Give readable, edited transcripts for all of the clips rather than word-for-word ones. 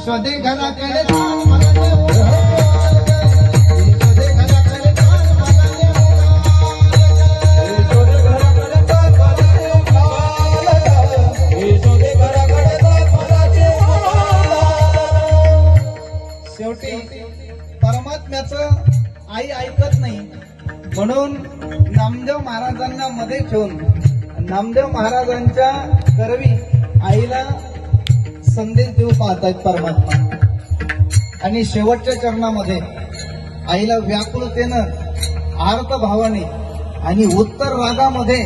स्वदे घराकडे शेवटी परमात्म्याचं आई ऐकत नाही म्हणून नामदेव महाराजांना मध्ये ठेवून नामदेव महाराजांच्या करवी आईला संदेश देऊ पाहतायत परमात्मा आणि शेवटच्या चरणामध्ये आईला व्याकुलतेनं आर्त भावाने आणि उत्तर रागामध्ये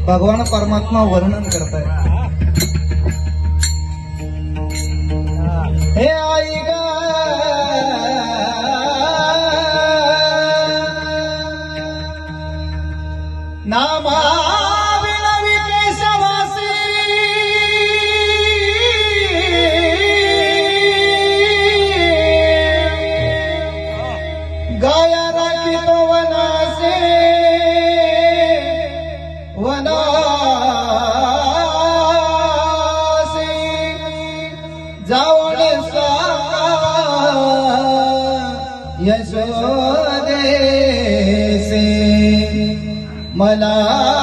भगवान परमात्मा वर्णन करतायत। हे आई ग नामा गाया राखी तो वनासे जावणे यशोदे से मला